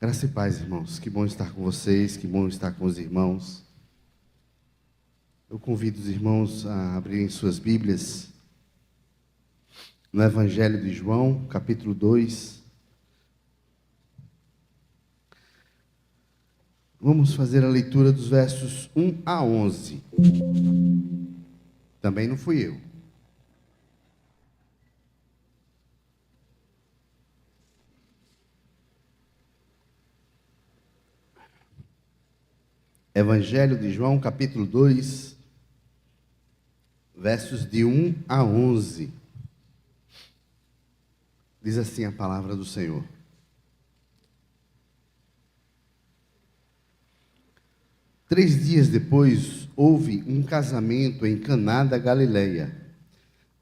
Graça e paz, irmãos. Que bom estar com vocês, que bom estar com os irmãos. Eu convido os irmãos a abrirem suas Bíblias no Evangelho de João, capítulo 2. Vamos fazer a leitura dos versos 1 a 11. Também não fui eu. Evangelho de João, capítulo 2, versos de 1 a 11. Diz assim a palavra do Senhor. Três dias depois, houve um casamento em Caná da Galileia,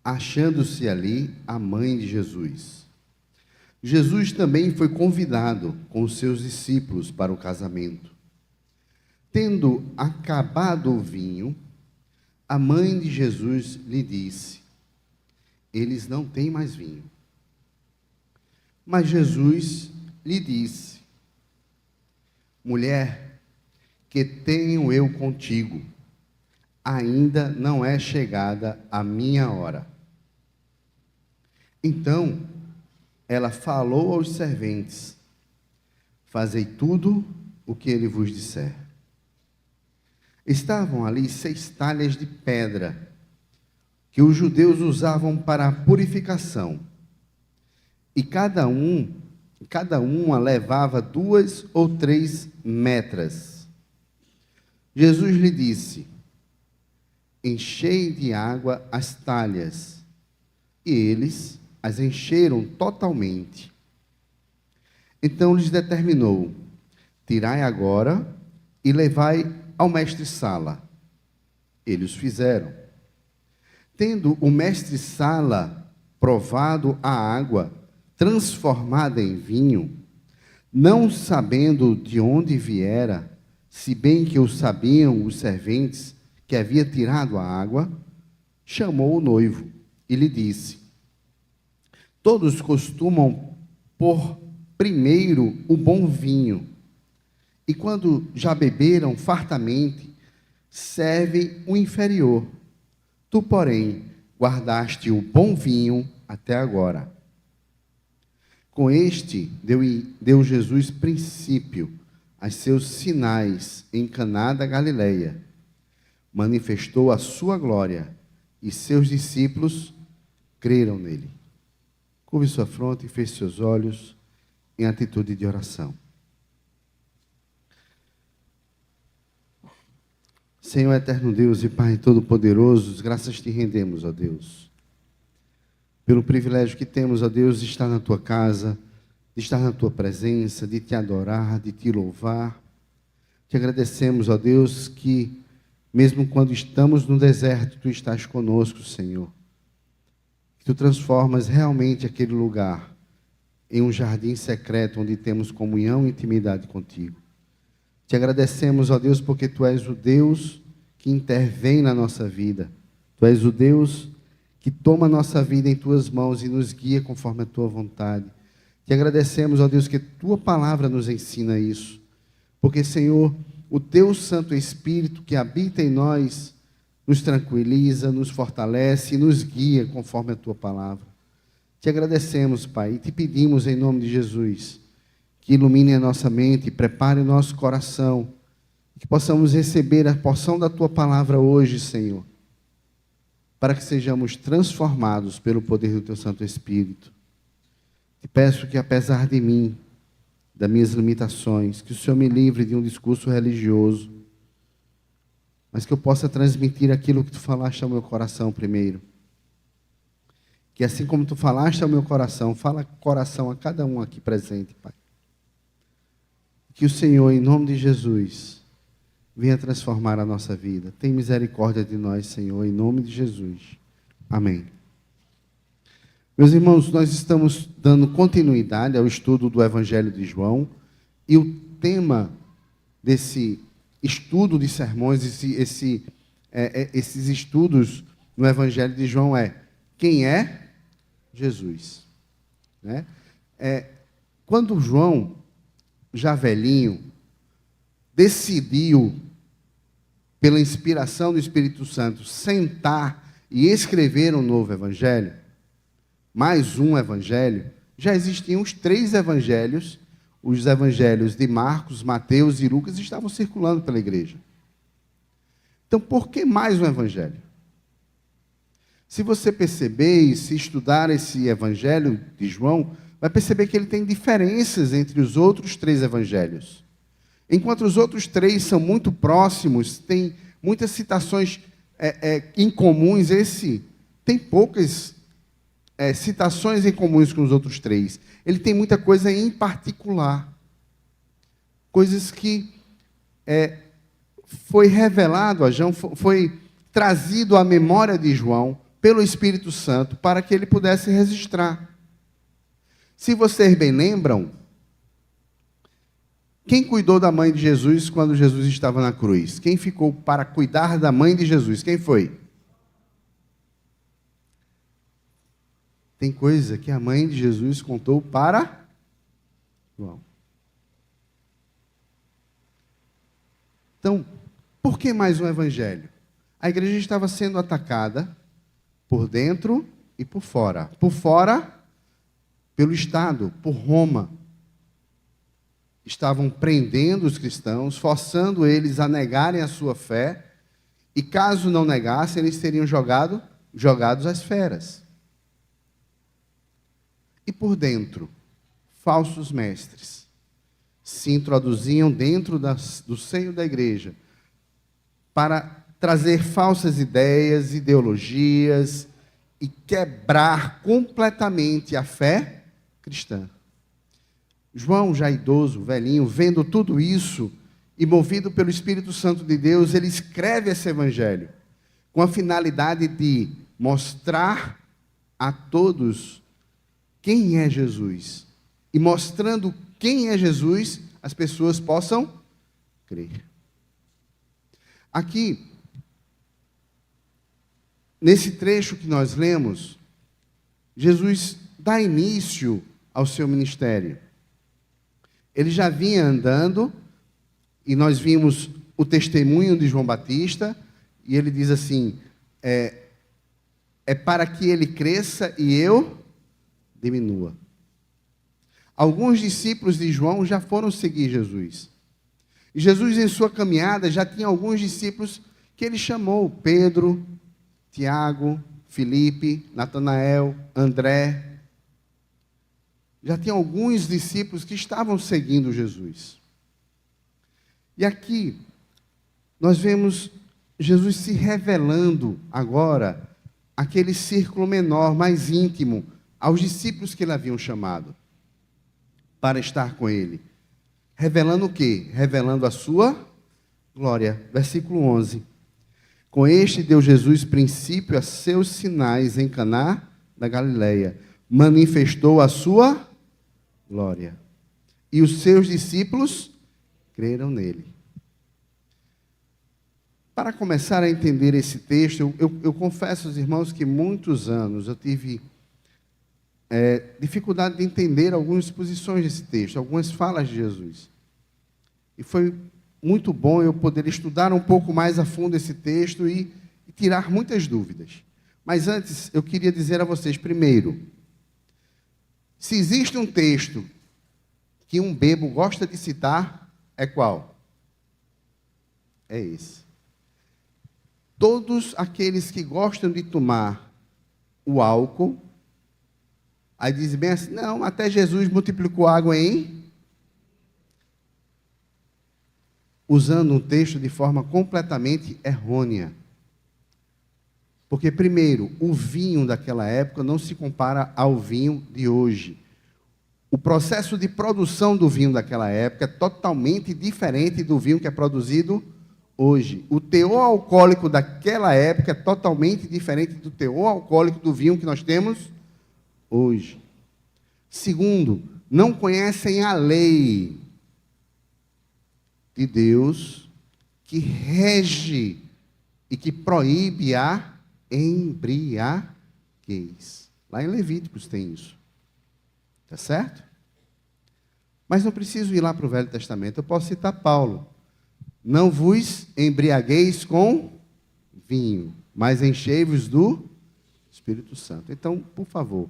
achando-se ali a mãe de Jesus. Jesus também foi convidado com os seus discípulos para o casamento. Tendo acabado o vinho, a mãe de Jesus lhe disse: eles não têm mais vinho. Mas Jesus lhe disse: mulher, que tenho eu contigo? Ainda não é chegada a minha hora. Então, ela falou aos serventes: fazei tudo o que ele vos disser. Estavam ali 6 talhas de pedra, que os judeus usavam para a purificação, e cada uma levava 2 ou 3 metras. Jesus lhe disse: enchei de água as talhas, e eles as encheram totalmente. Então lhes determinou: tirai agora e levai ao mestre-sala. Eles fizeram. Tendo o mestre-sala provado a água transformada em vinho, não sabendo de onde viera, se bem que o sabiam os serventes que havia tirado a água, chamou o noivo e lhe disse: todos costumam pôr primeiro o bom vinho, e quando já beberam fartamente, serve o inferior. Tu, porém, guardaste o bom vinho até agora. Com este, deu Jesus princípio a seus sinais em Caná da Galileia. Manifestou a sua glória, e seus discípulos creram nele. Curve sua fronte e feche seus olhos em atitude de oração. Senhor eterno Deus e Pai Todo-Poderoso, graças te rendemos, ó Deus, pelo privilégio que temos, ó Deus, de estar na tua casa, de estar na tua presença, de te adorar, de te louvar. Te agradecemos, ó Deus, que mesmo quando estamos no deserto, tu estás conosco, Senhor. Que tu transformas realmente aquele lugar em um jardim secreto onde temos comunhão e intimidade contigo. Te agradecemos, ó Deus, porque tu és o Deus que intervém na nossa vida. Tu és o Deus que toma a nossa vida em tuas mãos e nos guia conforme a tua vontade. Te agradecemos, ó Deus, que tua palavra nos ensina isso. Porque, Senhor, o teu Santo Espírito que habita em nós nos tranquiliza, nos fortalece e nos guia conforme a tua palavra. Te agradecemos, Pai, e te pedimos em nome de Jesus que ilumine a nossa mente, prepare o nosso coração, que possamos receber a porção da tua palavra hoje, Senhor, para que sejamos transformados pelo poder do teu Santo Espírito. Te peço que, apesar de mim, das minhas limitações, que o Senhor me livre de um discurso religioso, mas que eu possa transmitir aquilo que tu falaste ao meu coração primeiro. Que assim como tu falaste ao meu coração, fala coração a cada um aqui presente, Pai. Que o Senhor, em nome de Jesus, venha transformar a nossa vida. Tem misericórdia de nós, Senhor, em nome de Jesus. Amém. Meus irmãos, nós estamos dando continuidade ao estudo do Evangelho de João, e o tema desse estudo de sermões, esses estudos no Evangelho de João é: quem é Jesus? Né? Quando João já velhinho, decidiu, pela inspiração do Espírito Santo, sentar e escrever um novo evangelho, mais um evangelho, já existiam os 3 evangelhos, os evangelhos de Marcos, Mateus e Lucas estavam circulando pela igreja. Então, por que mais um evangelho? Se você perceber e se estudar esse evangelho de João, vai perceber que ele tem diferenças entre os outros 3 evangelhos. Enquanto os outros 3 são muito próximos, tem muitas citações incomuns, esse tem poucas citações em comuns com os outros 3. Ele tem muita coisa em particular. Coisas que foi revelado a João, foi trazido à memória de João pelo Espírito Santo para que ele pudesse registrar. Se vocês bem lembram, quem cuidou da mãe de Jesus quando Jesus estava na cruz? Quem ficou para cuidar da mãe de Jesus? Quem foi? Tem coisa que a mãe de Jesus contou para João. Então, por que mais um evangelho? A igreja estava sendo atacada por dentro e por fora. Por fora, pelo Estado, por Roma. Estavam prendendo os cristãos, forçando eles a negarem a sua fé, e caso não negassem, eles seriam jogados às feras. E por dentro, falsos mestres se introduziam dentro do seio da igreja para trazer falsas ideias, ideologias e quebrar completamente a fé cristã. João, já idoso, velhinho, vendo tudo isso e movido pelo Espírito Santo de Deus, ele escreve esse evangelho com a finalidade de mostrar a todos quem é Jesus. E mostrando quem é Jesus, as pessoas possam crer. Aqui, nesse trecho que nós lemos, Jesus dá início ao seu ministério. Ele já vinha andando, e nós vimos o testemunho de João Batista, e ele diz assim, é para que ele cresça e eu diminua. Alguns discípulos de João já foram seguir Jesus. E Jesus, em sua caminhada, já tinha alguns discípulos que ele chamou, Pedro, Tiago, Filipe, Natanael, André. Já tinha alguns discípulos que estavam seguindo Jesus. E aqui, nós vemos Jesus se revelando agora, aquele círculo menor, mais íntimo, aos discípulos que ele haviam chamado, para estar com ele. Revelando o quê? Revelando a sua glória. Versículo 11. Com este deu Jesus princípio a seus sinais em Caná da Galileia. Manifestou a sua glória. E os seus discípulos creram nele. Para começar a entender esse texto, eu confesso aos irmãos que muitos anos eu tive dificuldade de entender algumas posições desse texto, algumas falas de Jesus. E foi muito bom eu poder estudar um pouco mais a fundo esse texto e tirar muitas dúvidas. Mas antes, eu queria dizer a vocês, primeiro, se existe um texto que um bebo gosta de citar, é qual? É esse. Todos aqueles que gostam de tomar o álcool, aí dizem bem assim, não, até Jesus multiplicou água usando um texto de forma completamente errônea. Porque, primeiro, o vinho daquela época não se compara ao vinho de hoje. O processo de produção do vinho daquela época é totalmente diferente do vinho que é produzido hoje. O teor alcoólico daquela época é totalmente diferente do teor alcoólico do vinho que nós temos hoje. Segundo, não conhecem a lei de Deus que rege e que proíbe a embriaguez. Lá em Levíticos tem isso. Tá certo? Mas não preciso ir lá para o Velho Testamento, eu posso citar Paulo. Não vos embriagueis com vinho, mas enchei-vos do Espírito Santo. Então, por favor,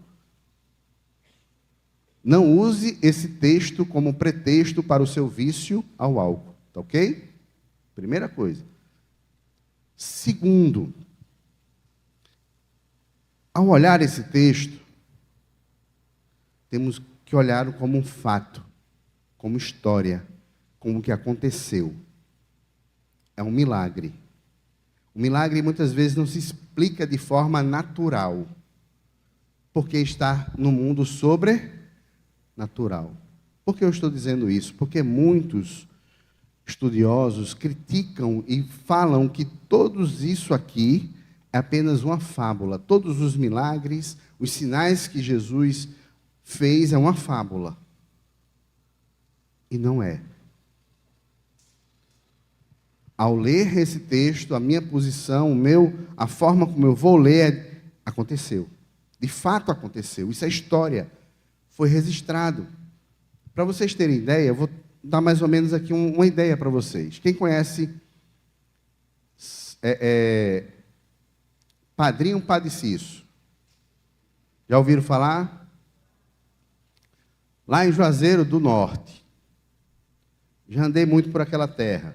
não use esse texto como pretexto para o seu vício ao álcool, tá ok? Primeira coisa. Segundo, ao olhar esse texto, temos que olhar como um fato, como história, como o que aconteceu. É um milagre. O milagre muitas vezes não se explica de forma natural, porque está no mundo sobrenatural. Por que eu estou dizendo isso? Porque muitos estudiosos criticam e falam que todos isso aqui é apenas uma fábula. Todos os milagres, os sinais que Jesus fez é uma fábula. E não é. Ao ler esse texto, a minha posição, a forma como eu vou ler, aconteceu. De fato aconteceu. Isso é história. Foi registrado. Para vocês terem ideia, eu vou dar mais ou menos aqui uma ideia para vocês. Quem conhece Padrinho Padre Cício? Já ouviram falar? Lá em Juazeiro do Norte. Já andei muito por aquela terra.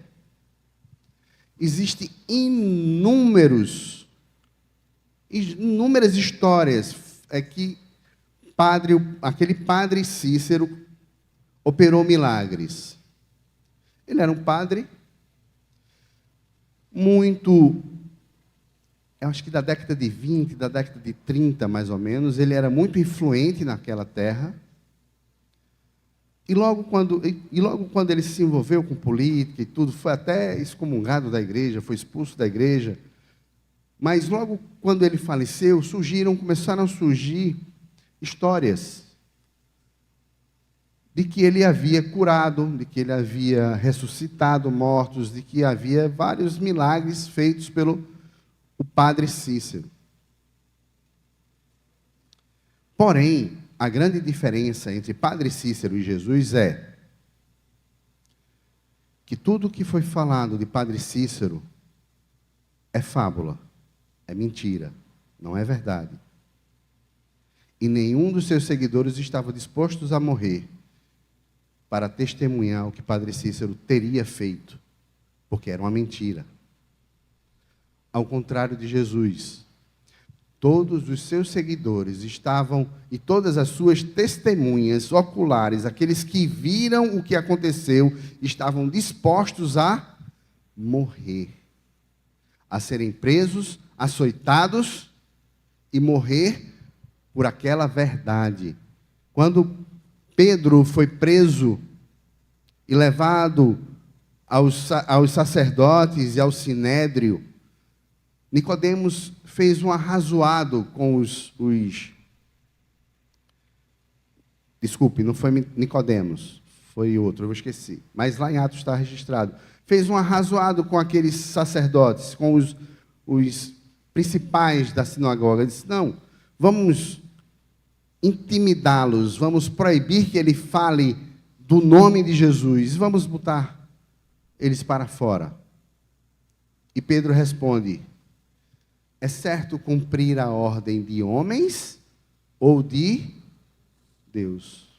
Existem inúmeras histórias que aquele padre Cícero operou milagres. Ele era um padre muito, eu acho que da década de 20, da década de 30, mais ou menos, ele era muito influente naquela terra. E logo quando ele se envolveu com política e tudo, foi até excomungado da igreja, foi expulso da igreja. Mas logo quando ele faleceu, começaram a surgir histórias de que ele havia curado, de que ele havia ressuscitado mortos, de que havia vários milagres feitos pelo padre Cícero. Porém, a grande diferença entre Padre Cícero e Jesus é que tudo que foi falado de Padre Cícero é fábula, é mentira, não é verdade. E nenhum dos seus seguidores estava dispostos a morrer para testemunhar o que Padre Cícero teria feito, porque era uma mentira. Ao contrário de Jesus, todos os seus seguidores estavam, e todas as suas testemunhas oculares, aqueles que viram o que aconteceu, estavam dispostos a morrer, a serem presos, açoitados e morrer por aquela verdade. Quando Pedro foi preso e levado aos sacerdotes e ao sinédrio, Nicodemos fez um arrazoado com Desculpe, não foi Nicodemos, foi outro, eu esqueci. Mas lá em Atos está registrado. Fez um arrazoado com aqueles sacerdotes, com os principais da sinagoga. Disse, não, vamos intimidá-los, vamos proibir que ele fale do nome de Jesus, vamos botar eles para fora. E Pedro responde, é certo cumprir a ordem de homens ou de Deus?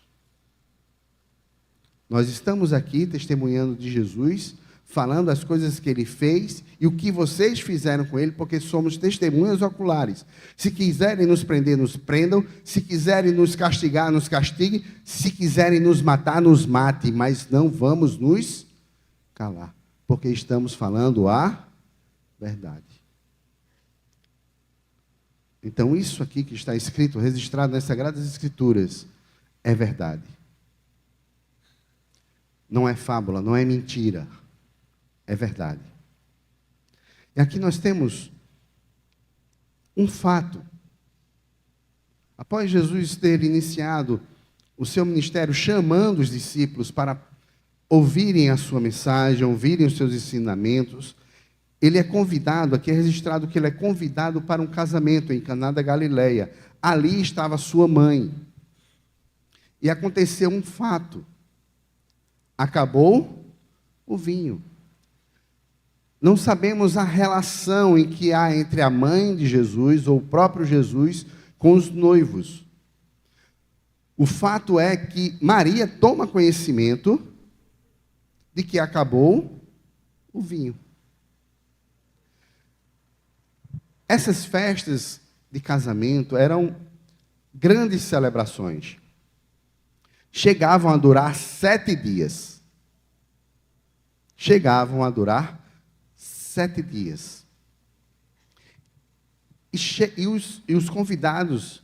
Nós estamos aqui testemunhando de Jesus, falando as coisas que ele fez e o que vocês fizeram com ele, porque somos testemunhas oculares. Se quiserem nos prender, nos prendam. Se quiserem nos castigar, nos castiguem. Se quiserem nos matar, nos matem. Mas não vamos nos calar, porque estamos falando a verdade. Então, isso aqui que está escrito, registrado nas Sagradas Escrituras, é verdade. Não é fábula, não é mentira. É verdade. E aqui nós temos um fato. Após Jesus ter iniciado o seu ministério, chamando os discípulos para ouvirem a sua mensagem, ouvirem os seus ensinamentos, ele é convidado, aqui é registrado que ele é convidado para um casamento em Caná da Galileia. Ali estava sua mãe. E aconteceu um fato. acabou o vinho. Não sabemos a relação em que há entre a mãe de Jesus, ou o próprio Jesus, com os noivos. O fato é que Maria toma conhecimento de que acabou o vinho. Essas festas de casamento eram grandes celebrações. Chegavam a durar 7 dias. Chegavam a durar 7 dias. E os convidados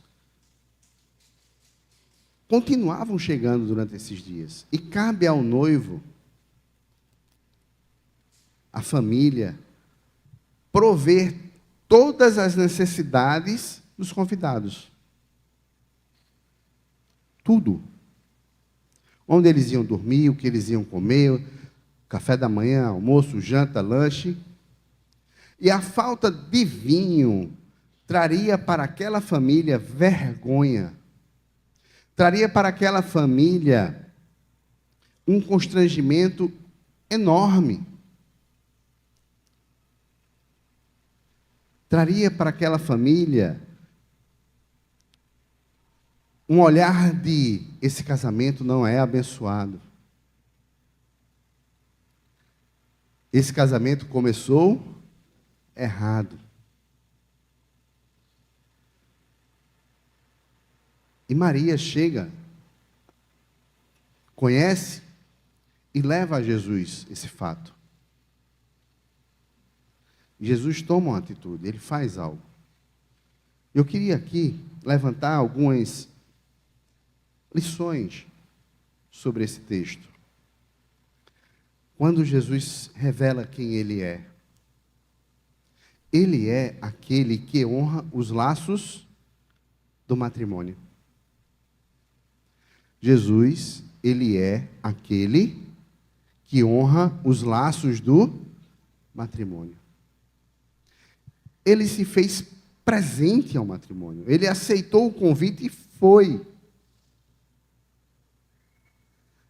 continuavam chegando durante esses dias. E cabe ao noivo, à família, prover todas as necessidades dos convidados. Tudo. Onde eles iam dormir, o que eles iam comer, café da manhã, almoço, janta, lanche. E a falta de vinho traria para aquela família vergonha. Traria para aquela família um constrangimento enorme. Traria para aquela família um olhar de: esse casamento não é abençoado. Esse casamento começou errado. E Maria chega, conhece e leva a Jesus esse fato. Jesus toma uma atitude, ele faz algo. Eu queria aqui levantar algumas lições sobre esse texto. Quando Jesus revela quem ele é aquele que honra os laços do matrimônio. Jesus, ele é aquele que honra os laços do matrimônio. Ele se fez presente ao matrimônio. Ele aceitou o convite e foi.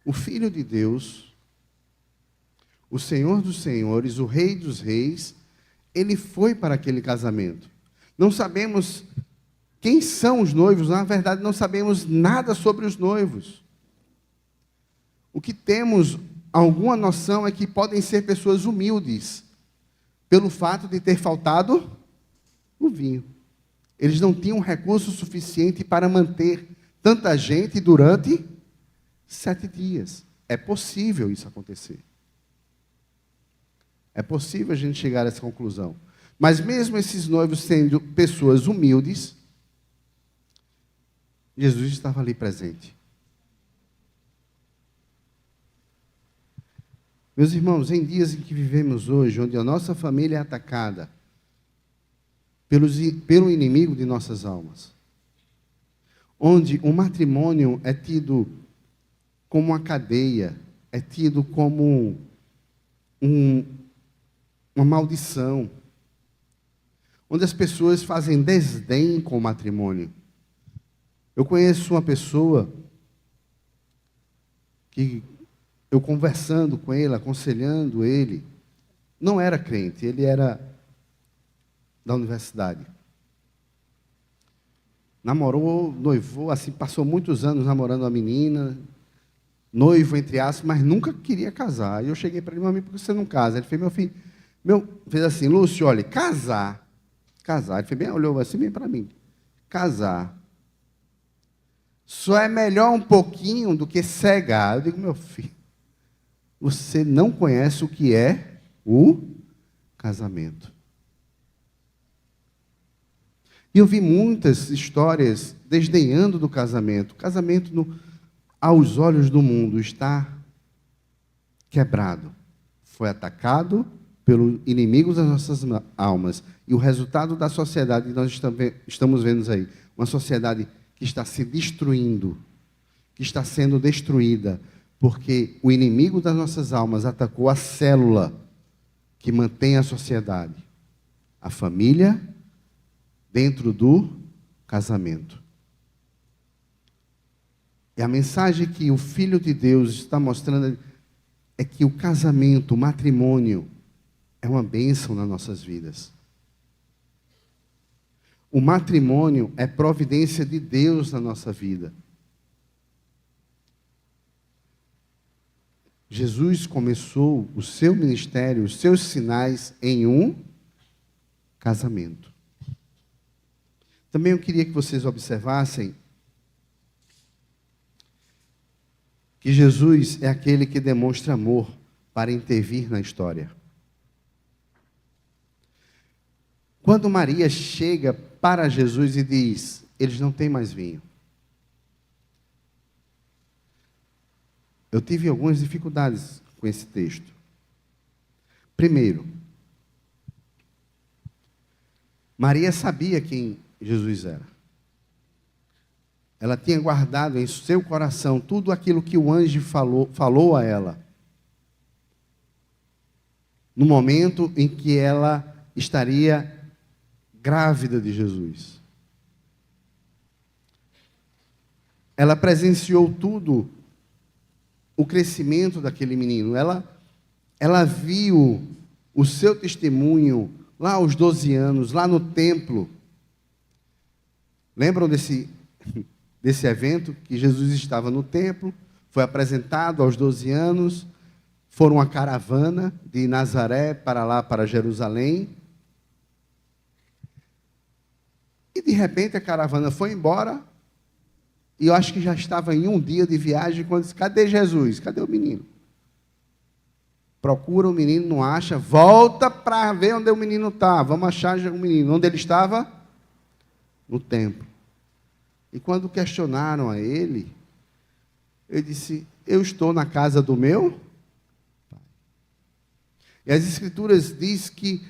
O Filho de Deus, o Senhor dos Senhores, o Rei dos Reis, ele foi para aquele casamento. Não sabemos quem são os noivos, na verdade não sabemos nada sobre os noivos. O que temos alguma noção é que podem ser pessoas humildes, pelo fato de ter faltado o vinho. Eles não tinham recurso suficiente para manter tanta gente durante 7 dias. É possível isso acontecer. É possível a gente chegar a essa conclusão. Mas mesmo esses noivos sendo pessoas humildes, Jesus estava ali presente. Meus irmãos, em dias em que vivemos hoje, onde a nossa família é atacada pelo inimigo de nossas almas, onde o matrimônio é tido como uma cadeia, é tido como uma maldição, onde as pessoas fazem desdém com o matrimônio. Eu conheço uma pessoa que eu conversando com ele, aconselhando ele, não era crente, ele era da universidade. Namorou, noivou, assim, passou muitos anos namorando uma menina, noivo, entre aspas, mas nunca queria casar. E eu cheguei para ele: meu amigo, por que você não casa? Ele fez: meu filho, fez assim: Lúcio, olha, casar. Ele fez bem, olhou assim bem para mim. Casar só é melhor um pouquinho do que cegar. Eu digo: meu filho, você não conhece o que é o casamento. E eu vi muitas histórias desdenhando do casamento. O casamento, aos olhos do mundo, está quebrado. Foi atacado pelo inimigo das nossas almas. E o resultado da sociedade que nós estamos vendo aí, uma sociedade que está se destruindo, que está sendo destruída, porque o inimigo das nossas almas atacou a célula que mantém a sociedade, a família, dentro do casamento. E a mensagem que o Filho de Deus está mostrando é que o casamento, o matrimônio, é uma bênção nas nossas vidas. O matrimônio é providência de Deus na nossa vida. Jesus começou o seu ministério, os seus sinais em um casamento. Também eu queria que vocês observassem que Jesus é aquele que demonstra amor para intervir na história. Quando Maria chega para Jesus e diz, eles não têm mais vinho. Eu tive algumas dificuldades com esse texto. Primeiro, Maria sabia quem Jesus era. Ela tinha guardado em seu coração tudo aquilo que o anjo falou a ela. No momento em que ela estaria grávida de Jesus. Ela presenciou tudo, o crescimento daquele menino. Ela viu o seu testemunho lá aos 12 anos, lá no templo. Lembram desse evento que Jesus estava no templo, foi apresentado aos 12 anos, foram uma caravana de Nazaré para lá, para Jerusalém. E de repente a caravana foi embora, e eu acho que já estava em um dia de viagem, quando disse, cadê Jesus? Cadê o menino? Procura o menino, não acha, volta para ver onde o menino está, vamos achar o menino. Onde ele estava? No templo. E quando questionaram a ele, ele disse, eu estou na casa do meu pai. E as escrituras dizem que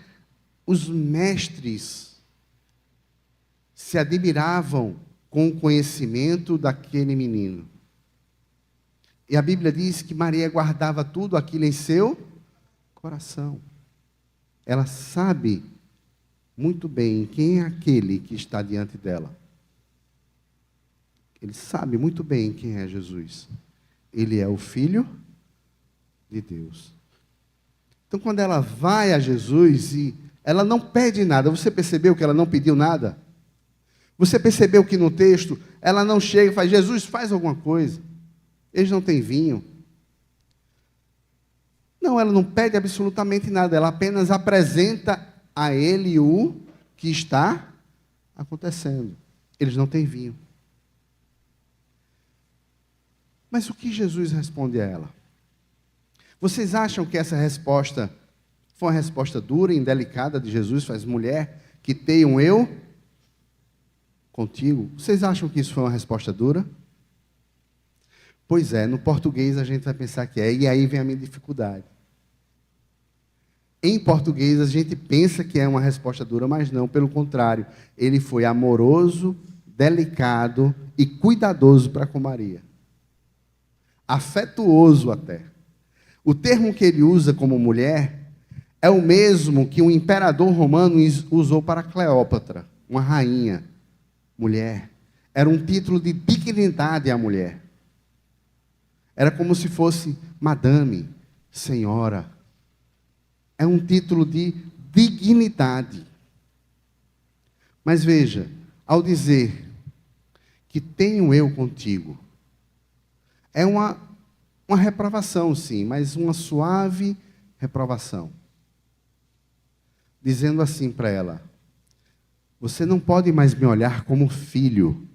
os mestres se admiravam com o conhecimento daquele menino. E a Bíblia diz que Maria guardava tudo aquilo em seu coração. Ela sabe muito bem quem é aquele que está diante dela. Ele sabe muito bem quem é Jesus. Ele é o Filho de Deus. Então, quando ela vai a Jesus e ela não pede nada, você percebeu que ela não pediu nada? Você percebeu que no texto, ela não chega e faz, Jesus, faz alguma coisa. Eles não têm vinho. Não, ela não pede absolutamente nada, ela apenas apresenta a ele o que está acontecendo. Eles não têm vinho. Mas o que Jesus responde a ela? Vocês acham que essa resposta foi uma resposta dura e indelicada de Jesus? Faz, mulher, que tenho eu contigo. Vocês acham que isso foi uma resposta dura? Pois é, no português a gente vai pensar que é, e aí vem a minha dificuldade. Em português a gente pensa que é uma resposta dura, mas não, pelo contrário. Ele foi amoroso, delicado e cuidadoso para com Maria. Afetuoso até. O termo que ele usa como mulher é o mesmo que o imperador romano usou para Cleópatra, uma rainha. Mulher. Era um título de dignidade à mulher. Era como se fosse madame, senhora. É um título de dignidade. Mas veja, ao dizer que tenho eu contigo, é uma reprovação, sim, mas uma suave reprovação. Dizendo assim para ela, você não pode mais me olhar como filho,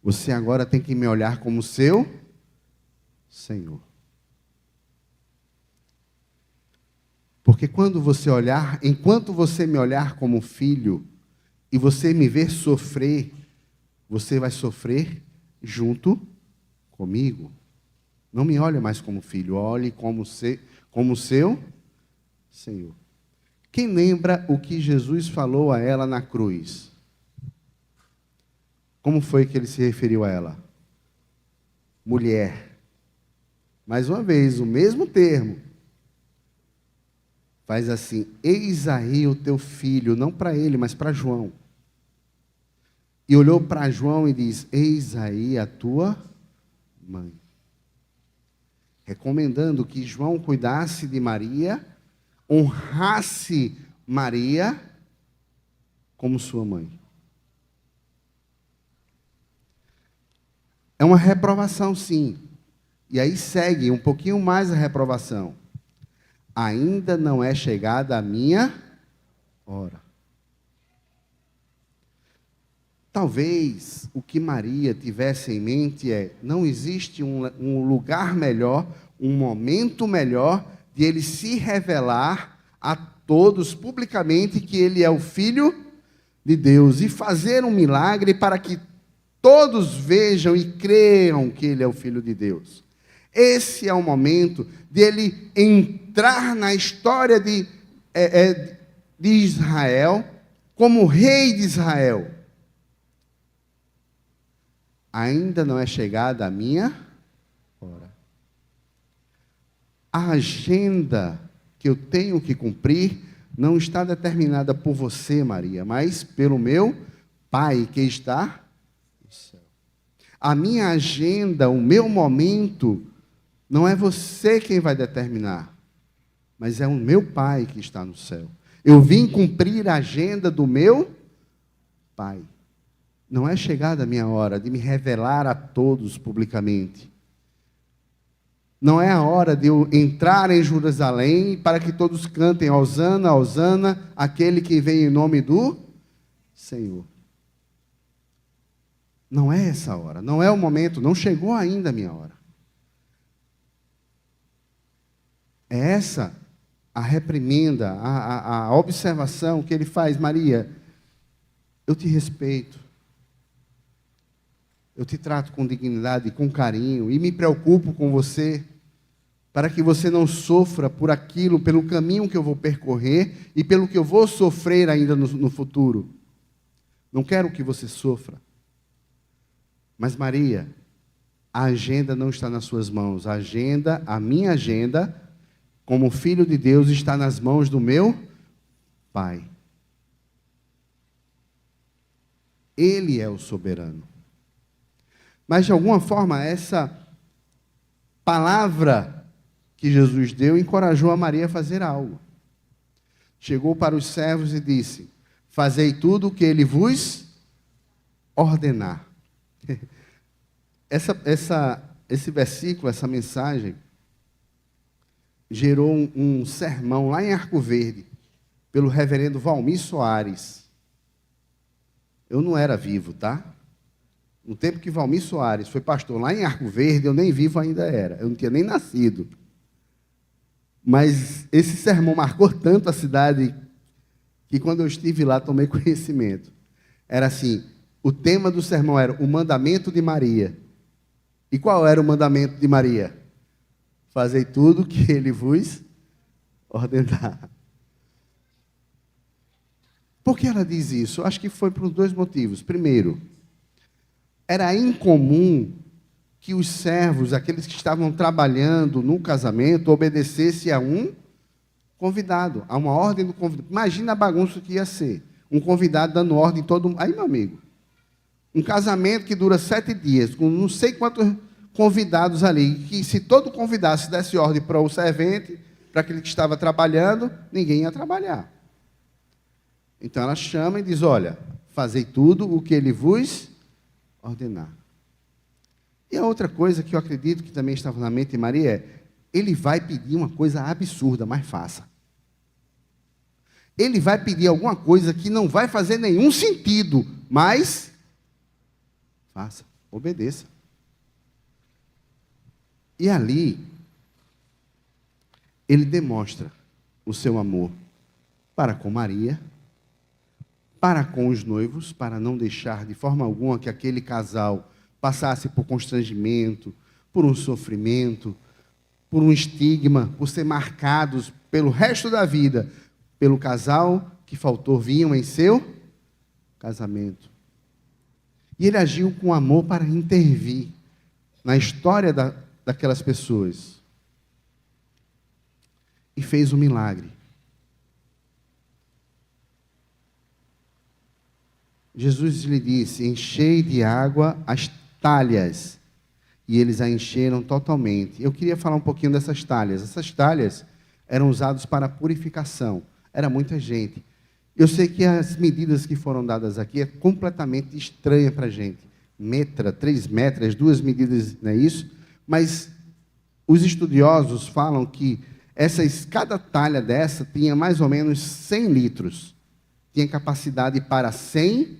você agora tem que me olhar como seu Senhor. Porque enquanto você me olhar como filho, e você me ver sofrer, você vai sofrer junto comigo. Não me olhe mais como filho, olhe como seu Senhor. Quem lembra o que Jesus falou a ela na cruz? Como foi que ele se referiu a ela? Mulher. Mais uma vez, o mesmo termo. Faz assim, eis aí o teu filho, não para ele, mas para João. E olhou para João e diz, eis aí a tua mãe. recomendando que João cuidasse de Maria, honrasse Maria como sua mãe. É uma reprovação, sim. E aí segue um pouquinho mais a reprovação. Ainda não é chegada a minha hora. Talvez o que Maria tivesse em mente não existe um lugar melhor, um momento melhor de ele se revelar a todos publicamente que ele é o Filho de Deus e fazer um milagre para que todos vejam e creiam que ele é o Filho de Deus. Esse é o momento de ele entrar na história de Israel como rei de Israel. Ainda não é chegada a minha hora. A agenda que eu tenho que cumprir não está determinada por você, Maria, mas pelo meu Pai que está no céu. A minha agenda, o meu momento, não é você quem vai determinar, mas é o meu Pai que está no céu. Eu vim cumprir a agenda do meu Pai. Não é chegada a minha hora de me revelar a todos publicamente. Não é a hora de eu entrar em Jerusalém para que todos cantem Hosana, Hosana, aquele que vem em nome do Senhor. Não é essa hora, não é o momento, não chegou ainda a minha hora. É essa a reprimenda, a observação que ele faz. Maria, eu te respeito. Eu te trato com dignidade, com carinho, e me preocupo com você, para que você não sofra por aquilo, pelo caminho que eu vou percorrer, e pelo que eu vou sofrer ainda no futuro. Não quero que você sofra. Mas Maria, a agenda não está nas suas mãos. A minha agenda, como filho de Deus, está nas mãos do meu Pai. Ele é o soberano. Mas, de alguma forma, essa palavra que Jesus deu encorajou a Maria a fazer algo. Chegou para os servos e disse: fazei tudo o que ele vos ordenar. Esse versículo, essa mensagem, gerou um sermão lá em Arco Verde, pelo reverendo Valmir Soares. Eu não era vivo, tá? No tempo que Valmir Soares foi pastor lá em Arco Verde, eu nem vivo ainda era. Eu não tinha nem nascido. Mas esse sermão marcou tanto a cidade que quando eu estive lá tomei conhecimento. Era assim, o tema do sermão era o mandamento de Maria. E qual era o mandamento de Maria? Fazei tudo o que ele vos ordenar. Por que ela diz isso? Eu acho que foi por dois motivos. Primeiro, era incomum que os servos, aqueles que estavam trabalhando no casamento, obedecessem a um convidado, a uma ordem do convidado. Imagina a bagunça que ia ser. Um convidado dando ordem todo mundo. Aí, meu amigo, um casamento que dura 7 dias, com não sei quantos convidados ali, que se todo convidado se desse ordem para o servente, para aquele que estava trabalhando, ninguém ia trabalhar. Então ela chama e diz: olha, fazei tudo o que ele vos ordenar. E a outra coisa que eu acredito que também estava na mente de Maria é: ele vai pedir uma coisa absurda, mas faça. Ele vai pedir alguma coisa que não vai fazer nenhum sentido, mas faça, obedeça. E ali, ele demonstra o seu amor para com Maria, para com os noivos, para não deixar de forma alguma que aquele casal passasse por constrangimento, por um sofrimento, por um estigma, por ser marcados pelo resto da vida, pelo casal que faltou vinho em seu casamento. E ele agiu com amor para intervir na história daquelas pessoas. E fez um milagre. Jesus lhe disse: enchei de água as talhas. e eles a encheram totalmente. Eu queria falar um pouquinho dessas talhas. Essas talhas eram usadas para purificação. Era muita gente. Eu sei que as medidas que foram dadas aqui é completamente estranha para a gente. Metra, 3 metros, 2 medidas, não é isso? Mas os estudiosos falam que cada talha dessa tinha mais ou menos 100 litros. Tinha capacidade para 100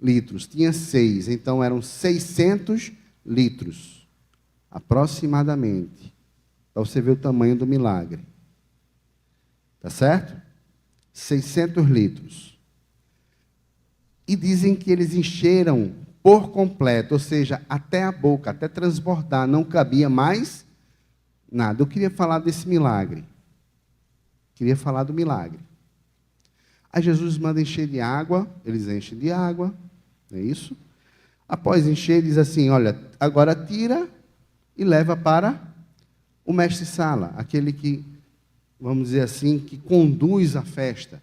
litros. Tinha 6, então eram 600 litros, aproximadamente. Para você ver o tamanho do milagre. Tá certo? 600 litros. E dizem que eles encheram por completo, ou seja, até a boca, até transbordar, não cabia mais nada. Eu queria falar desse milagre. Queria falar do milagre. Aí Jesus manda encher de água, eles enchem de água, não é isso? Após encher, diz assim, olha, agora tira e leva para o mestre-sala, aquele que, vamos dizer assim, que conduz a festa.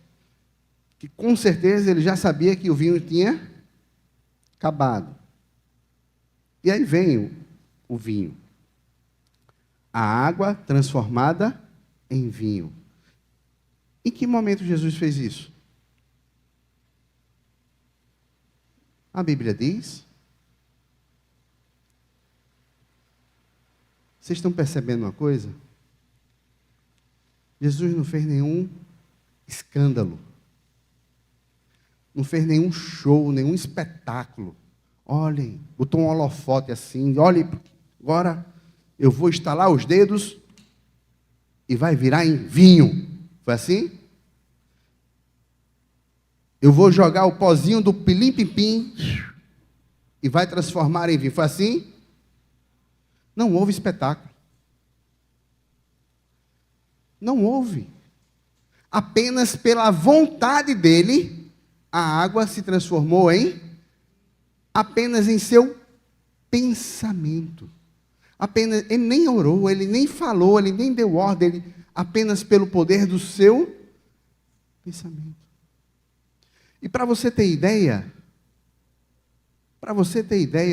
Que com certeza ele já sabia que o vinho tinha acabado. E aí vem o vinho. A água transformada em vinho. Em que momento Jesus fez isso? A Bíblia diz. Vocês estão percebendo uma coisa? Jesus não fez nenhum escândalo. Não fez nenhum show, nenhum espetáculo. Olhem, botou um holofote assim, olhem, agora eu vou estalar os dedos e vai virar em vinho. Foi assim? Eu vou jogar o pozinho do pilim-pim-pim e vai transformar em vinho. Foi assim? Não houve espetáculo. Não houve. Apenas pela vontade dele, a água se transformou apenas em seu pensamento. Apenas, ele nem orou, ele nem falou, ele nem deu ordem, apenas pelo poder do seu pensamento. E para você ter ideia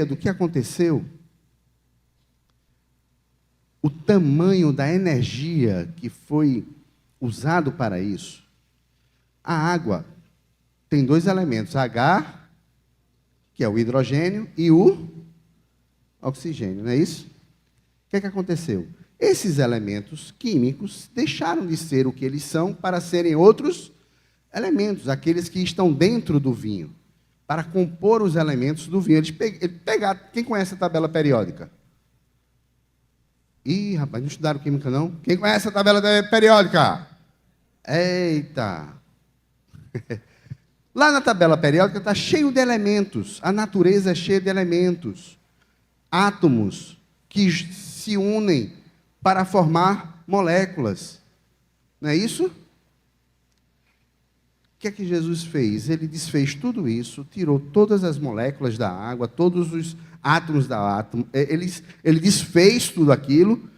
do que aconteceu, o tamanho da energia que foi usado para isso, a água tem 2 elementos, H, que é o hidrogênio, e o oxigênio, não é isso? O que é que aconteceu? Esses elementos químicos deixaram de ser o que eles são para serem outros elementos, aqueles que estão dentro do vinho, para compor os elementos do vinho. Eles pegaram, quem conhece a tabela periódica? Ih, rapaz, não estudaram química, não? Quem conhece a tabela periódica? Eita! Lá na tabela periódica está cheio de elementos. A natureza é cheia de elementos. Átomos que se unem para formar moléculas. Não é isso? O que é que Jesus fez? Ele desfez tudo isso, tirou todas as moléculas da água, todos os átomos da átomo, ele desfez tudo aquilo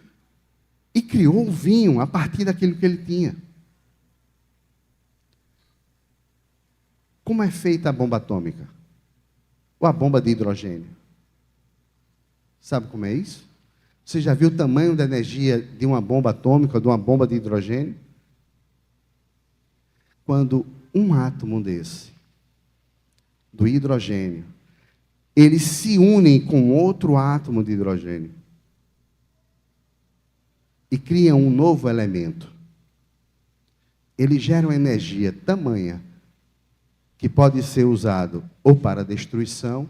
e criou o vinho a partir daquilo que ele tinha. Como é feita a bomba atômica? Ou a bomba de hidrogênio? Sabe como é isso? Você já viu o tamanho da energia de uma bomba atômica, de uma bomba de hidrogênio? Quando um átomo desse, do hidrogênio, eles se unem com outro átomo de hidrogênio e criam um novo elemento. Eles geram energia tamanha que pode ser usado ou para destruição,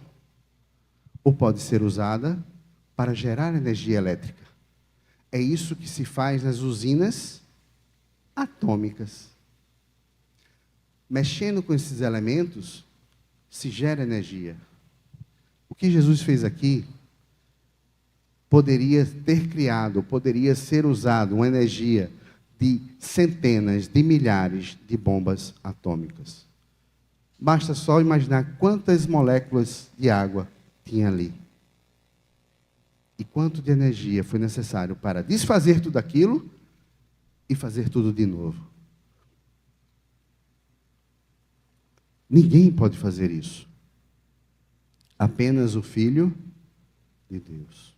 ou pode ser usada para gerar energia elétrica. É isso que se faz nas usinas atômicas. Mexendo com esses elementos, se gera energia. O que Jesus fez aqui poderia ter criado, poderia ser usado uma energia de centenas de milhares de bombas atômicas. Basta só imaginar quantas moléculas de água tinha ali. E quanto de energia foi necessário para desfazer tudo aquilo e fazer tudo de novo. Ninguém pode fazer isso. Apenas o Filho de Deus.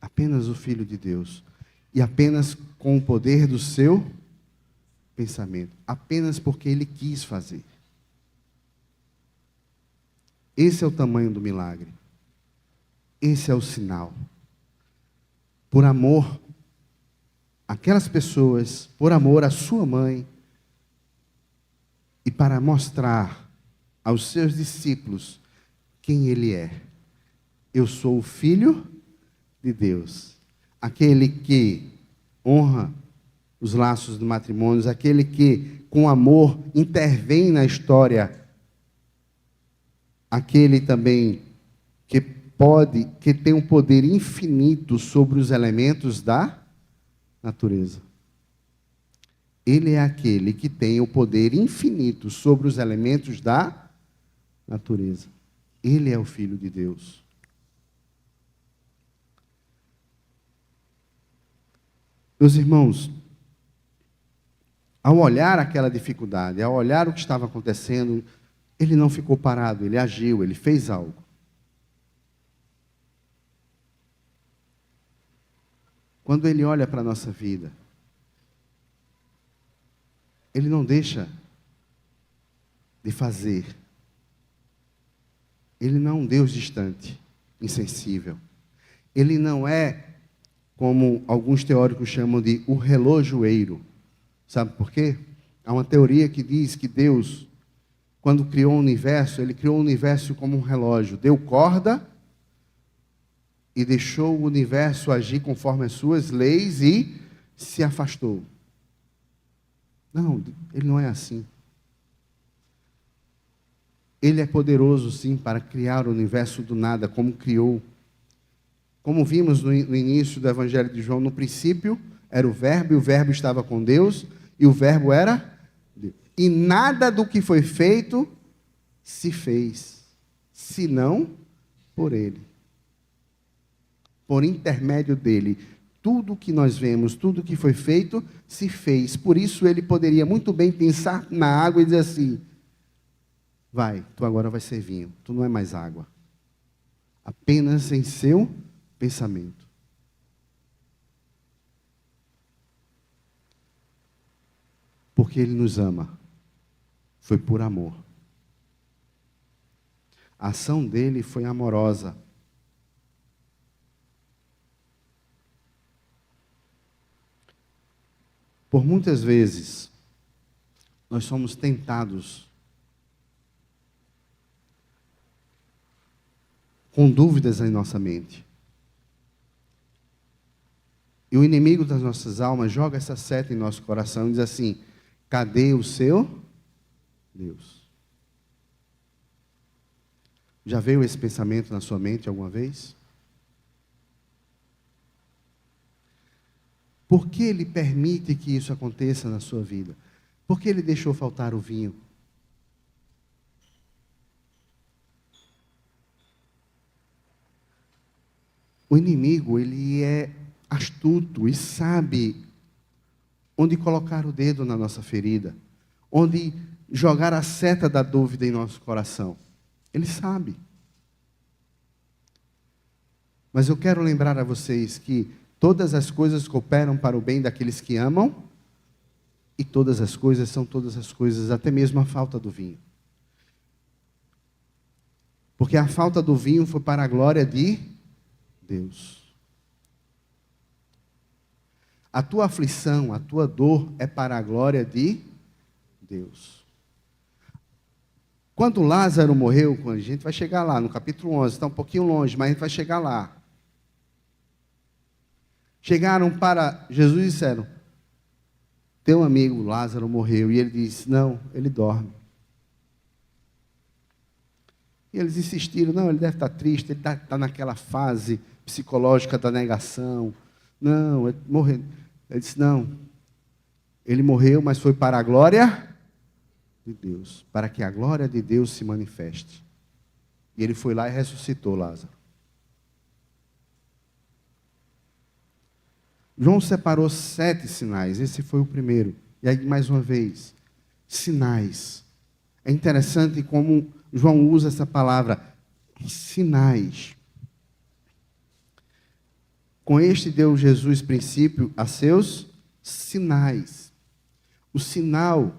Apenas o Filho de Deus. E apenas com o poder do seu pensamento. Apenas porque ele quis fazer. Esse é o tamanho do milagre. Esse é o sinal. Por amor àquelas pessoas, por amor à sua mãe, e para mostrar aos seus discípulos quem ele é. Eu sou o Filho de Deus. Aquele que honra os laços do matrimônio, aquele que com amor intervém na história, aquele também que tem um poder infinito sobre os elementos da natureza. Ele é aquele que tem o poder infinito sobre os elementos da natureza. Ele é o Filho de Deus. Meus irmãos, ao olhar aquela dificuldade, ao olhar o que estava acontecendo, ele não ficou parado, ele agiu, ele fez algo. Quando ele olha para a nossa vida, ele não deixa de fazer. Ele não é um Deus distante, insensível. Ele não é, como alguns teóricos chamam de o relojoeiro. Sabe por quê? Há uma teoria que diz que Deus, quando criou o universo, ele criou o universo como um relógio. Deu corda e deixou o universo agir conforme as suas leis e se afastou. Não, ele não é assim. Ele é poderoso, sim, para criar o universo do nada, como criou. Como vimos no início do Evangelho de João, no princípio era o Verbo, e o Verbo estava com Deus, e o Verbo era Deus. E nada do que foi feito se fez, senão por Ele. Por intermédio dEle. Tudo que nós vemos, tudo que foi feito, se fez. Por isso Ele poderia muito bem pensar na água e dizer assim: vai, tu agora vai ser vinho, tu não é mais água. Apenas em seu pensamento. Porque Ele nos ama. Foi por amor. A ação dele foi amorosa. Por muitas vezes, nós somos tentados com dúvidas em nossa mente. E o inimigo das nossas almas joga essa seta em nosso coração e diz assim: cadê o seu Deus? Já veio esse pensamento na sua mente alguma vez? Por que Ele permite que isso aconteça na sua vida? Por que Ele deixou faltar o vinho? O inimigo, ele é astuto e sabe onde colocar o dedo na nossa ferida, onde jogar a seta da dúvida em nosso coração. Ele sabe. Mas eu quero lembrar a vocês que todas as coisas cooperam para o bem daqueles que amam, e todas as coisas são todas as coisas, até mesmo a falta do vinho. Porque a falta do vinho foi para a glória de Deus. A tua aflição, a tua dor é para a glória de Deus. Quando Lázaro morreu, a gente vai chegar lá, no capítulo 11, está um pouquinho longe, mas a gente vai chegar lá. Chegaram para Jesus e disseram: teu amigo Lázaro morreu. E ele disse: não, ele dorme. E eles insistiram: não, ele deve estar triste, ele está naquela fase psicológica da negação. Não, ele morreu. Ele disse: não, ele morreu, mas foi para a glória de Deus, para que a glória de Deus se manifeste. E ele foi lá e ressuscitou Lázaro. João separou 7 sinais, esse foi o primeiro. E aí, mais uma vez, sinais. É interessante como João usa essa palavra, sinais. Com este deu Jesus princípio a seus sinais. O sinal,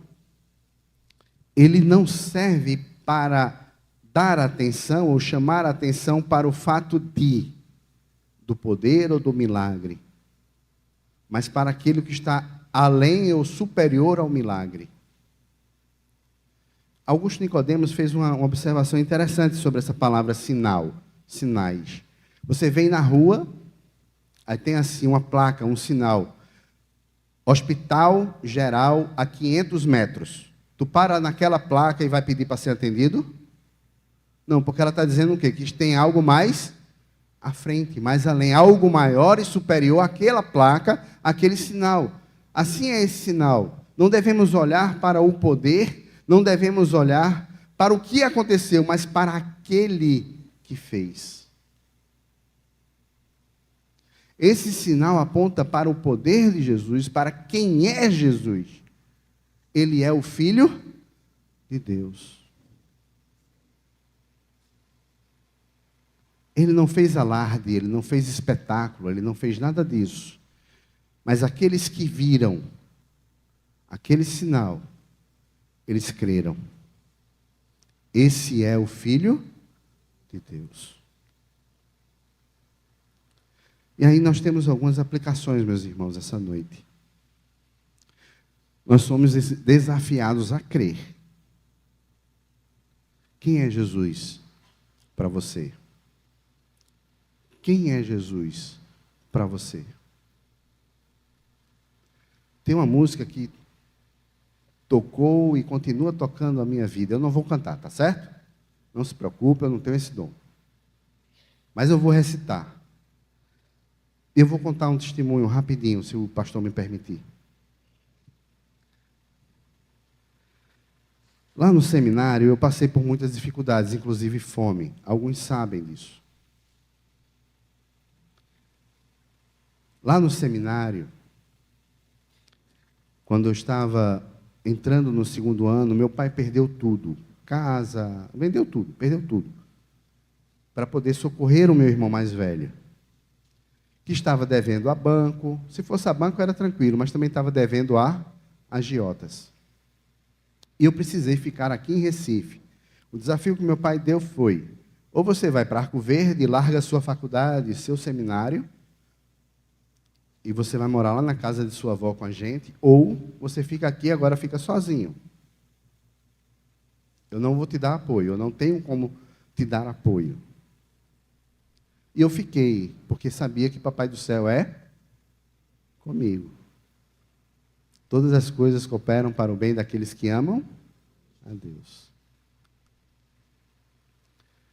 ele não serve para dar atenção ou chamar a atenção para o fato do poder ou do milagre, mas para aquilo que está além ou superior ao milagre. Augusto Nicodemos fez uma observação interessante sobre essa palavra sinal, sinais. Você vem na rua, aí tem assim uma placa, um sinal, Hospital Geral a 500 metros. Tu para naquela placa e vai pedir para ser atendido? Não, porque ela está dizendo o quê? Que tem algo mais à frente, mais além, algo maior e superior àquela placa, àquele sinal. Assim é esse sinal. Não devemos olhar para o poder, não devemos olhar para o que aconteceu, mas para aquele que fez. Esse sinal aponta para o poder de Jesus, para quem é Jesus. Ele é o Filho de Deus. Ele não fez alarde, ele não fez espetáculo, ele não fez nada disso. Mas aqueles que viram aquele sinal, eles creram. Esse é o Filho de Deus. E aí nós temos algumas aplicações, meus irmãos, essa noite. Nós somos desafiados a crer. Quem é Jesus para você? Quem é Jesus para você? Tem uma música que tocou e continua tocando a minha vida. Eu não vou cantar, tá certo? Não se preocupe, eu não tenho esse dom. Mas eu vou recitar. Eu vou contar um testemunho rapidinho, se o pastor me permitir. Lá no seminário, eu passei por muitas dificuldades, inclusive fome. Alguns sabem disso. Lá no seminário, quando eu estava entrando no 2º ano, meu pai perdeu tudo. Casa, vendeu tudo, perdeu tudo. Para poder socorrer o meu irmão mais velho, que estava devendo a banco. Se fosse a banco era tranquilo, mas também estava devendo a agiotas. E eu precisei ficar aqui em Recife. O desafio que meu pai deu foi: ou você vai para Arco Verde, larga a sua faculdade, seu seminário, e você vai morar lá na casa de sua avó com a gente, ou você fica aqui e agora fica sozinho. Eu não vou te dar apoio, eu não tenho como te dar apoio. E eu fiquei, porque sabia que Papai do Céu é comigo. Todas as coisas cooperam para o bem daqueles que amam a Deus.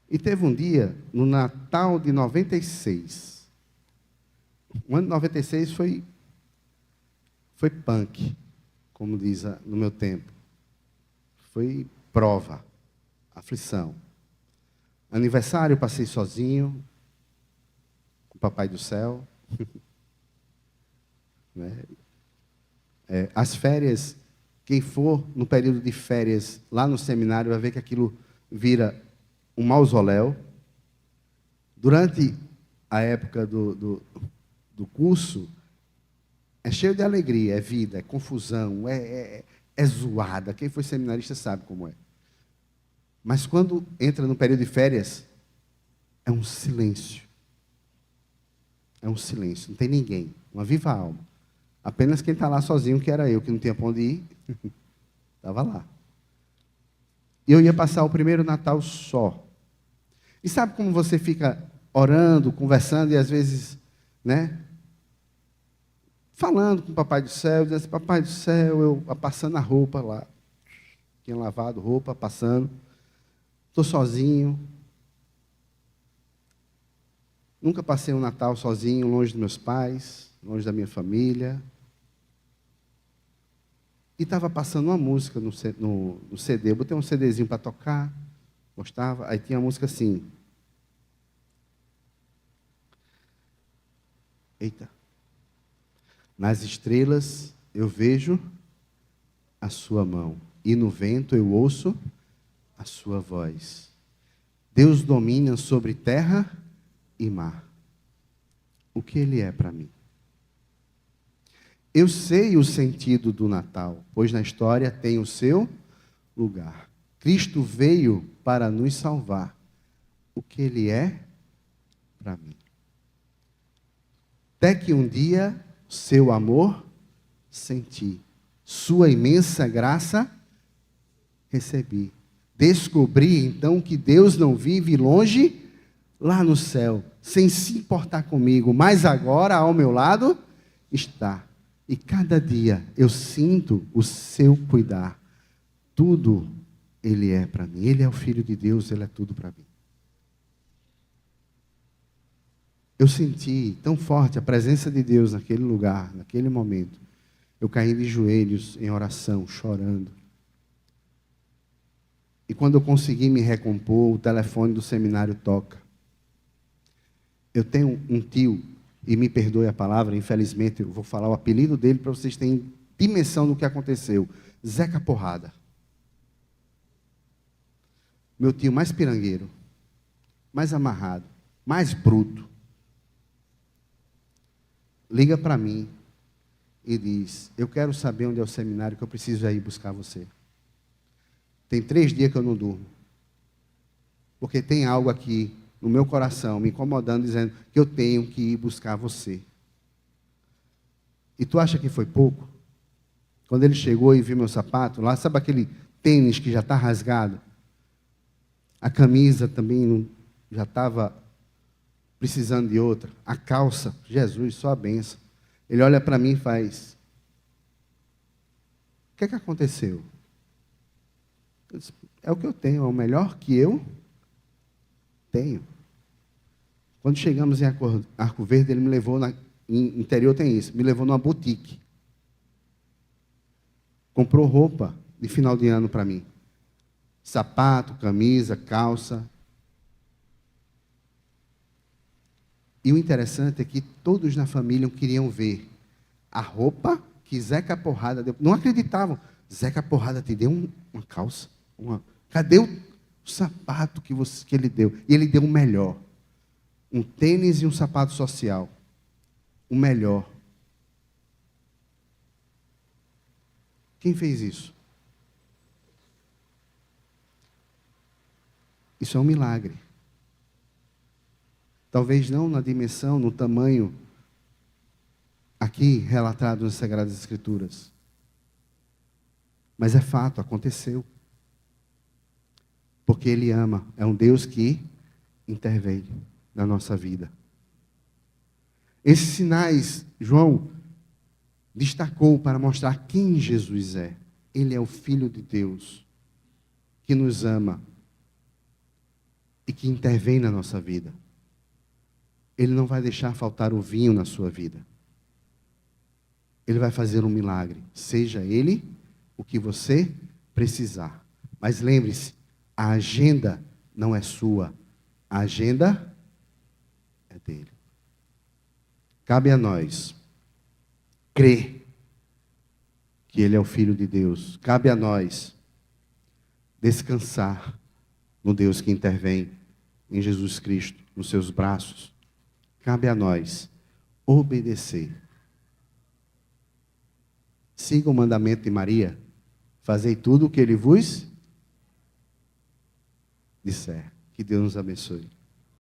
E teve um dia, no Natal de 96, o ano de 96 foi punk, como diz no meu tempo. Foi prova, aflição. Aniversário, passei sozinho, com o Papai do Céu. Né? As férias, quem for no período de férias lá no seminário vai ver que aquilo vira um mausoléu. Durante a época do curso, é cheio de alegria, é vida, é confusão, é zoada. Quem foi seminarista sabe como é. Mas quando entra no período de férias, é um silêncio. É um silêncio, não tem ninguém, uma viva alma. Apenas quem está lá sozinho, que era eu, que não tinha para onde ir, estava lá. E eu ia passar o primeiro Natal só. E sabe como você fica orando, conversando, e às vezes, né, falando com o Papai do Céu, dizendo assim: Papai do Céu, eu passando a roupa lá. Tinha lavado roupa, passando. Estou sozinho. Nunca passei um Natal sozinho, longe dos meus pais, longe da minha família. E estava passando uma música no CD. Eu botei um CDzinho para tocar, gostava. Aí tinha a música assim. Eita. Nas estrelas eu vejo a sua mão, e no vento eu ouço a sua voz. Deus domina sobre terra e mar. o que Ele é para mim. Eu sei o sentido do Natal, pois na história tem o seu lugar. Cristo veio para nos salvar. O que Ele é para mim. Até que um dia, seu amor senti, sua imensa graça recebi. Descobri então que Deus não vive longe, lá no céu, sem se importar comigo, mas agora ao meu lado está. E cada dia eu sinto o seu cuidar. Tudo Ele é para mim. Ele é o Filho de Deus, Ele é tudo para mim. Eu senti tão forte a presença de Deus naquele lugar, naquele momento. Eu caí de joelhos em oração, chorando. E quando eu consegui me recompor, o telefone do seminário toca. Eu tenho um tio, e me perdoe a palavra, infelizmente eu vou falar o apelido dele para vocês terem dimensão do que aconteceu. Zeca Porrada. Meu tio mais pirangueiro, mais amarrado, mais bruto. Liga para mim e diz, eu quero saber onde é o seminário que eu preciso ir buscar você. Tem 3 dias que eu não durmo. Porque tem algo aqui no meu coração me incomodando, dizendo que eu tenho que ir buscar você. E tu acha que foi pouco? Quando ele chegou e viu meu sapato, lá, sabe aquele tênis que já está rasgado? A camisa também já estava precisando de outra. A calça, Jesus, só a benção. Ele olha para mim e faz, o que é que aconteceu? Eu disse, é o que eu tenho, é o melhor que eu tenho. Quando chegamos em Arco Verde, ele me levou, em interior tem isso, me levou numa boutique. Comprou roupa de final de ano para mim. Sapato, camisa, calça. E o interessante é que todos na família queriam ver a roupa que Zeca Porrada deu. Não acreditavam. Zeca Porrada te deu uma calça? Cadê o sapato que ele deu? E ele deu o melhor. Um tênis e um sapato social. O melhor. Quem fez isso? Isso é um milagre. Talvez não na dimensão, no tamanho aqui relatado nas Sagradas Escrituras. Mas é fato, aconteceu. Porque Ele ama, é um Deus que intervém na nossa vida. Esses sinais, João destacou para mostrar quem Jesus é. Ele é o Filho de Deus, que nos ama e que intervém na nossa vida. Ele não vai deixar faltar o vinho na sua vida. Ele vai fazer um milagre. Seja ele o que você precisar. Mas lembre-se, a agenda não é sua. A agenda é dele. Cabe a nós crer que ele é o Filho de Deus. Cabe a nós descansar no Deus que intervém em Jesus Cristo, nos seus braços. Cabe a nós obedecer. Siga o mandamento de Maria. Fazei tudo o que ele vos disser. Que Deus nos abençoe.